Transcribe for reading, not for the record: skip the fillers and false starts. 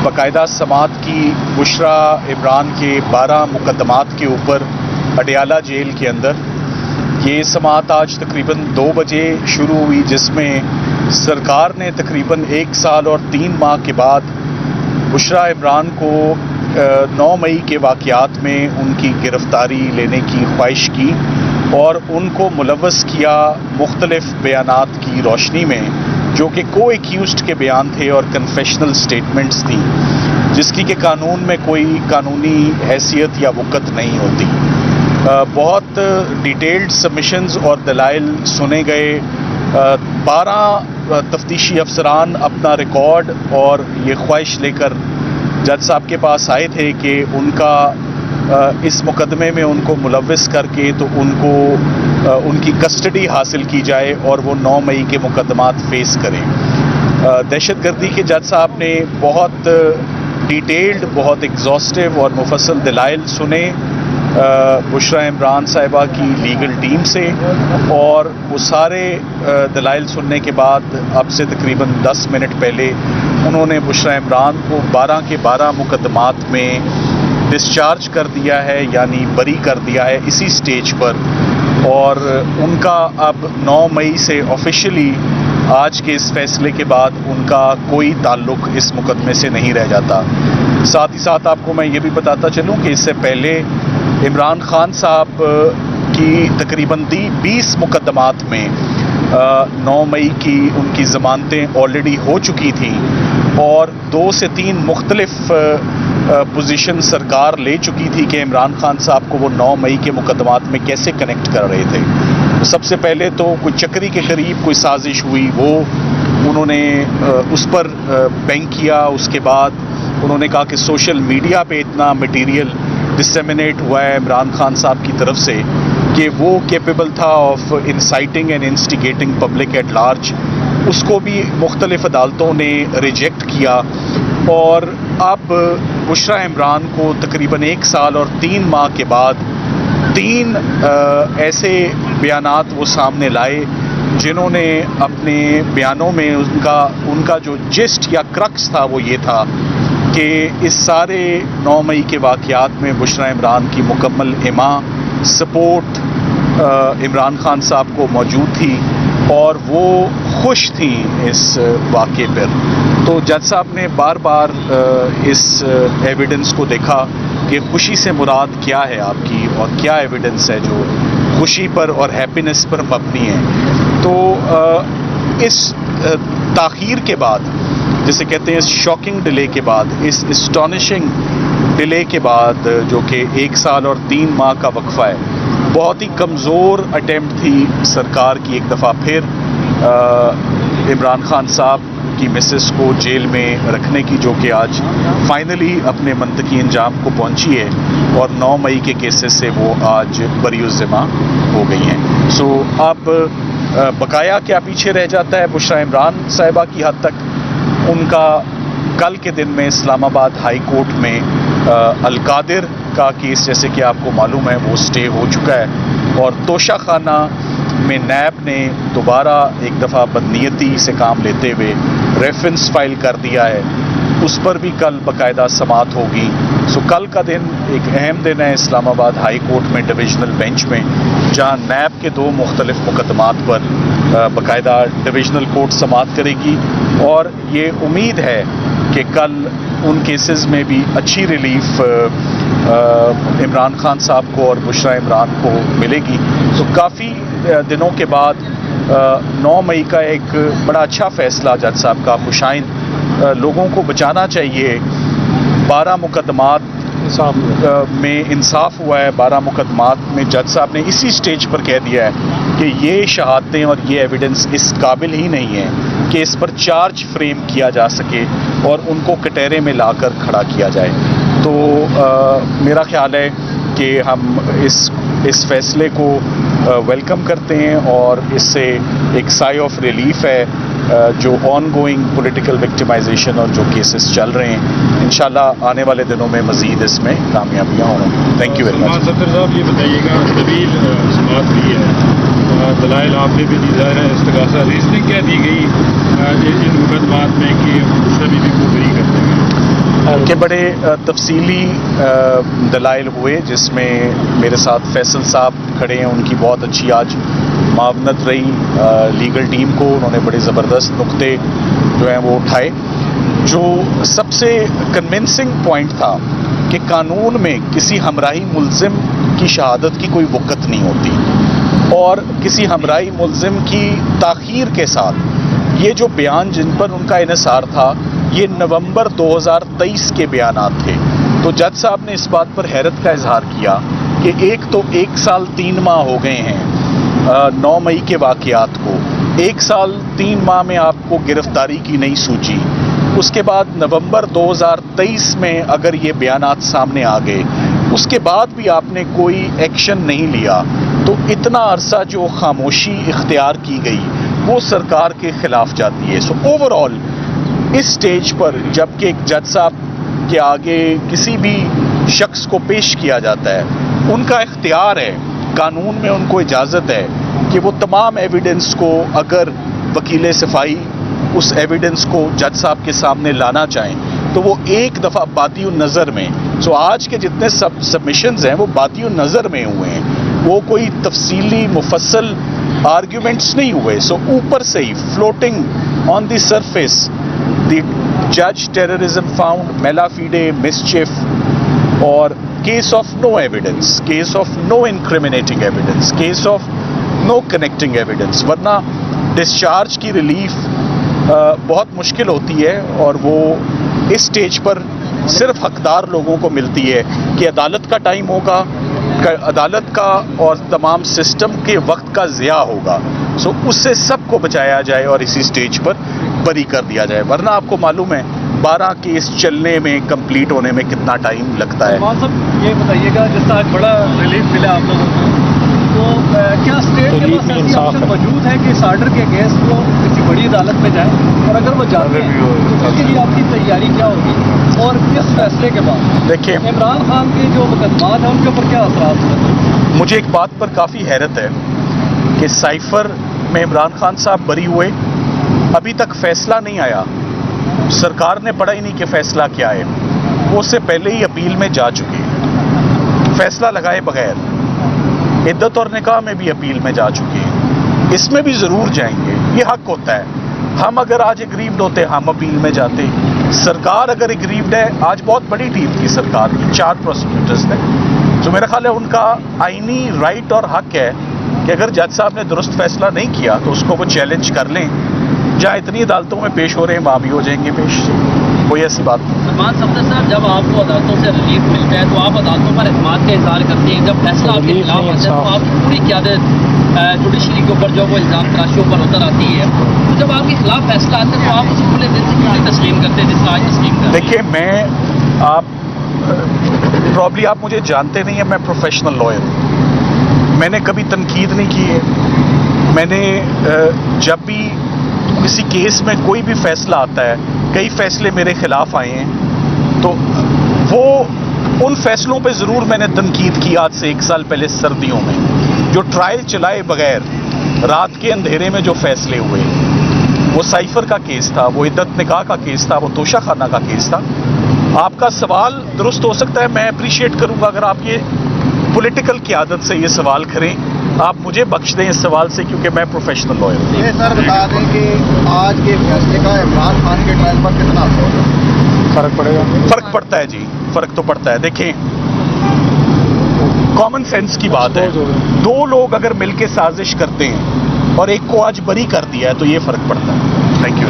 باقاعدہ سماعت کی بشرا عمران کے 12 مقدمات کے اوپر اڈیالہ جیل کے اندر. یہ سماعت آج تقریباً 2 بجے شروع ہوئی، جس میں سرکار نے تقریباً 1 سال اور 3 ماہ کے بعد بشرا عمران کو 9 مئی کے واقعات میں ان کی گرفتاری لینے کی خواہش کی اور ان کو ملوث کیا مختلف بیانات کی روشنی میں، جو کہ کو ایکیوزڈ کے بیان تھے اور کنفیشنل سٹیٹمنٹس تھیں، جس کی کہ قانون میں کوئی قانونی حیثیت یا وقت نہیں ہوتی. بہت ڈیٹیلڈ سبمیشنز اور دلائل سنے گئے. 12 تفتیشی افسران اپنا ریکارڈ اور یہ خواہش لے کر جج صاحب کے پاس آئے تھے کہ ان کا اس مقدمے میں ان کو ملوث کر کے تو ان کو ان کی کسٹڈی حاصل کی جائے اور وہ 9 مئی کے مقدمات فیس کریں. دہشت گردی کے جج صاحب نے بہت ڈیٹیلڈ، بہت ایگزاسٹو اور مفصل دلائل سنے بشرا عمران صاحبہ کی لیگل ٹیم سے، اور وہ سارے دلائل سننے کے بعد اب سے تقریباً 10 منٹ پہلے انہوں نے بشرا عمران کو 12 کے 12 مقدمات میں ڈسچارج کر دیا ہے، یعنی بری کر دیا ہے اسی سٹیج پر. اور ان کا اب 9 مئی سے آفیشلی آج کے اس فیصلے کے بعد ان کا کوئی تعلق اس مقدمے سے نہیں رہ جاتا. ساتھ ہی ساتھ آپ کو میں یہ بھی بتاتا چلوں کہ اس سے پہلے عمران خان صاحب کی تقریباً 20 مقدمات میں 9 مئی کی ان کی ضمانتیں آلریڈی ہو چکی تھیں اور 2 سے 3 مختلف پوزیشن سرکار لے چکی تھی کہ عمران خان صاحب کو وہ 9 مئی کے مقدمات میں کیسے کنیکٹ کر رہے تھے. سب سے پہلے تو کوئی چکری کے قریب کوئی سازش ہوئی، وہ انہوں نے اس پر بینک کیا. اس کے بعد انہوں نے کہا کہ سوشل میڈیا پہ اتنا مٹیریل ڈسیمینیٹ ہوا ہے عمران خان صاحب کی طرف سے کہ وہ کیپیبل تھا of inciting and instigating public at large. اس کو بھی مختلف عدالتوں نے ریجیکٹ کیا، اور اب بشرا عمران کو تقریباً 1 سال اور 3 ماہ کے بعد 3 ایسے بیانات وہ سامنے لائے جنہوں نے اپنے بیانوں میں ان کا جو جسٹ یا کرکس تھا وہ یہ تھا کہ اس سارے 9 مئی کے واقعات میں بشرا عمران کی مکمل حمایت، سپورٹ عمران خان صاحب کو موجود تھی اور وہ خوش تھیں اس واقعے پر. تو جج صاحب نے بار بار اس ایویڈنس کو دیکھا کہ خوشی سے مراد کیا ہے آپ کی اور کیا ایویڈنس ہے جو خوشی پر اور ہیپینس پر مبنی ہے. تو اس تاخیر کے بعد، جسے کہتے ہیں اس شاکنگ ڈیلے کے بعد، اس اسٹانشنگ ڈیلے کے بعد، جو کہ 1 سال اور 3 ماہ کا وقفہ ہے، بہت ہی کمزور اٹیمپٹ تھی سرکار کی ایک دفعہ پھر عمران خان صاحب کی مسز کو جیل میں رکھنے کی، جو کہ آج فائنلی اپنے منطقی انجام کو پہنچی ہے اور 9 مئی کے کیسز سے وہ آج بری الذمہ ہو گئی ہیں. سو اب بقایا کیا پیچھے رہ جاتا ہے بشرا عمران صاحبہ کی حد تک. ان کا کل کے دن میں اسلام آباد ہائی کورٹ میں القادر کا کیس، جیسے کہ آپ کو معلوم ہے، وہ سٹے ہو چکا ہے، اور توشہ خانہ میں نیب نے دوبارہ ایک دفعہ بدنیتی سے کام لیتے ہوئے ریفرنس فائل کر دیا ہے. اس پر بھی کل باقاعدہ سماعت ہوگی. سو کل کا دن ایک اہم دن ہے اسلام آباد ہائی کورٹ میں ڈویژنل بینچ میں، جہاں نیب کے 2 مختلف مقدمات پر باقاعدہ ڈویژنل کورٹ سماعت کرے گی، اور یہ امید ہے کہ کل ان کیسز میں بھی اچھی ریلیف عمران خان صاحب کو اور بشرا عمران کو ملے گی. تو کافی دنوں کے بعد 9 مئی کا ایک بڑا اچھا فیصلہ جج صاحب کا خوشائن. لوگوں کو بچانا چاہیے. 12 مقدمات میں انصاف ہوا ہے. 12 مقدمات میں جج صاحب نے اسی سٹیج پر کہہ دیا ہے کہ یہ شہادتیں اور یہ ایویڈنس اس قابل ہی نہیں ہے کہ اس پر چارج فریم کیا جا سکے اور ان کو کٹہرے میں لا کر کھڑا کیا جائے. تو میرا خیال ہے کہ ہم اس فیصلے کو ویلکم کرتے ہیں، اور اس سے ایک سائی آف ریلیف ہے جو آن گوئنگ پولیٹیکل وکٹمائزیشن اور جو کیسز چل رہے ہیں. انشاءاللہ آنے والے دنوں میں مزید اس میں کامیابیاں ہوں. Thank you very much. صدر صاحب یہ بتائیے گا، طویل سماعت ہوئی ہے، دلائل آپ نے بھی دی جا رہے ہیں، استغاثہ ریزننگ کیا دی گئی ان مقدمات میں کہ بشرا بیوی کو بری کرتے ہیں؟ کہ بڑے تفصیلی دلائل ہوئے، جس میں میرے ساتھ فیصل صاحب کھڑے ہیں، ان کی بہت اچھی آج معاونت رہی لیگل ٹیم کو، انہوں نے بڑے زبردست نقطے جو ہیں وہ اٹھائے۔ جو سب سے کنونسنگ پوائنٹ تھا کہ قانون میں کسی ہمراہی ملزم کی شہادت کی کوئی وقت نہیں ہوتی، اور کسی ہمراہی ملزم کی تاخیر کے ساتھ یہ جو بیان جن پر ان کا انحصار تھا، یہ نومبر 2023 کے بیانات تھے۔ تو جج صاحب نے اس بات پر حیرت کا اظہار کیا کہ ایک سال 3 ماہ ہو گئے ہیں 9 مئی کے واقعات کو، 1 سال 3 ماہ میں آپ کو گرفتاری کی نہیں سوچی، اس کے بعد نومبر 2023 میں اگر یہ بیانات سامنے آ گئے، اس کے بعد بھی آپ نے کوئی ایکشن نہیں لیا، تو اتنا عرصہ جو خاموشی اختیار کی گئی وہ سرکار کے خلاف جاتی ہے۔ سو اوور آل اس سٹیج پر جب کہ ایک جج صاحب کے آگے کسی بھی شخص کو پیش کیا جاتا ہے، ان کا اختیار ہے، قانون میں ان کو اجازت ہے کہ وہ تمام ایویڈنس کو، اگر وکیل صفائی اس ایویڈنس کو جج صاحب کے سامنے لانا چاہیں تو وہ ایک دفعہ باطی النظر میں، سو آج کے جتنے سبمیشنز ہیں وہ باطی النظر میں ہوئے ہیں، وہ کوئی تفصیلی مفصل آرگیومنٹس نہیں ہوئے۔ سو اوپر سے ہی فلوٹنگ آن دی سرفیس دی جج terrorism found mala fide mischief اور case of no evidence, case of no incriminating evidence, case of no connecting evidence, ورنہ ڈسچارج کی ریلیف بہت مشکل ہوتی ہے، اور وہ اس سٹیج پر صرف حقدار لوگوں کو ملتی ہے کہ عدالت کا ٹائم ہوگا، عدالت کا اور تمام سسٹم کے وقت کا ضیاع ہوگا، سو اس سے سب کو بچایا جائے اور اسی سٹیج پر بری کر دیا جائے، ورنہ آپ کو معلوم ہے 12 کیس چلنے میں، کمپلیٹ ہونے میں کتنا ٹائم لگتا ہے۔ عثمان صاحب یہ بتائیے گا، جس طرح بڑا ریلیف ملا آپ لوگوں کو، تو کیا اسٹیٹ کے پاس ایسی آپشن موجود ہے کہ اس آرڈر کے اگینسٹ وہ کسی بڑی عدالت میں جائیں، اور اگر وہ جاتے ہیں تو اس کے لیے آپ کی تیاری کیا ہوگی، اور کس فیصلے کے بعد دیکھیں، عمران خان کے جو مقدمات ہیں ان کے اوپر کیا اثرات ہوتے؟ مجھے ایک بات پر کافی حیرت ہے کہ سائفر میں عمران خان صاحب بری ہوئے، ابھی تک فیصلہ نہیں آیا، سرکار نے پڑھا ہی نہیں کہ فیصلہ کیا ہے، وہ اس سے پہلے ہی اپیل میں جا چکے ہیں، فیصلہ لگائے بغیر، عدت اور نکاح میں بھی اپیل میں جا چکے ہیں، اس میں بھی ضرور جائیں گے، یہ حق ہوتا ہے۔ ہم اگر آج اگریوڈ ہوتے ہم اپیل میں جاتے، سرکار اگر اگریوڈ ہے، آج بہت بڑی ٹیم تھی سرکار کی، 4 پروسیکیوٹرز نے، تو میرا خیال ہے ان کا آئینی رائٹ اور حق ہے کہ اگر جج صاحب نے درست فیصلہ نہیں کیا تو اس کو وہ چیلنج کر لیں، جہاں اتنی عدالتوں میں پیش ہو رہے ہیں وہاں بھی ہو جائیں گے پیش، کوئی ایسی بات نہیں۔ سلمان صفدر صاحب، جب آپ کو عدالتوں سے ریلیف ملتا ہے تو آپ عدالتوں پر اعتماد کا اظہار کرتے ہیں، جب فیصلہ آپ کے خلاف آتا ہے تو آپ کی پوری قیادت جوڈیشری کے اوپر جو وہ الزام تراشیوں پر اتر آتی ہے، تو جب آپ کے خلاف فیصلہ آتا ہے تو آپ اسے کھلے دل سے کیوں نہیں تسلیم کرتے جس طرح آج تسلیم کرتے ہیں؟ دیکھیے، پرابلی آپ مجھے جانتے نہیں ہیں، میں پروفیشنل لائر ہوں، میں نے کبھی تنقید نہیں کی ہے، میں نے جب بھی کسی کیس میں کوئی بھی فیصلہ آتا ہے، کئی فیصلے میرے خلاف آئے ہیں، تو وہ ان فیصلوں پہ ضرور میں نے تنقید کی۔ آج سے 1 سال پہلے سردیوں میں جو ٹرائل چلائے بغیر رات کے اندھیرے میں جو فیصلے ہوئے، وہ سائفر کا کیس تھا، وہ عدت نکاح کا کیس تھا، وہ توشہ خانہ کا کیس تھا۔ آپ کا سوال درست ہو سکتا ہے، میں اپریشیٹ کروں گا اگر آپ یہ پولیٹیکل قیادت سے یہ سوال کریں، آپ مجھے بخش دیں اس سوال سے، کیونکہ میں پروفیشنل لائر ہوں۔ یہ سر بتا دیں کہ آج کے فیصلے کا عمران خان کے ٹرائل پر کتنا اثر ہوگا؟ فرق پڑے گا؟ فرق پڑتا ہے جی، فرق تو پڑتا ہے۔ دیکھیں، کامن سینس کی بات ہے، 2 لوگ اگر مل کے سازش کرتے ہیں اور ایک کو آج بری کر دیا ہے تو یہ فرق پڑتا ہے۔ Thank you.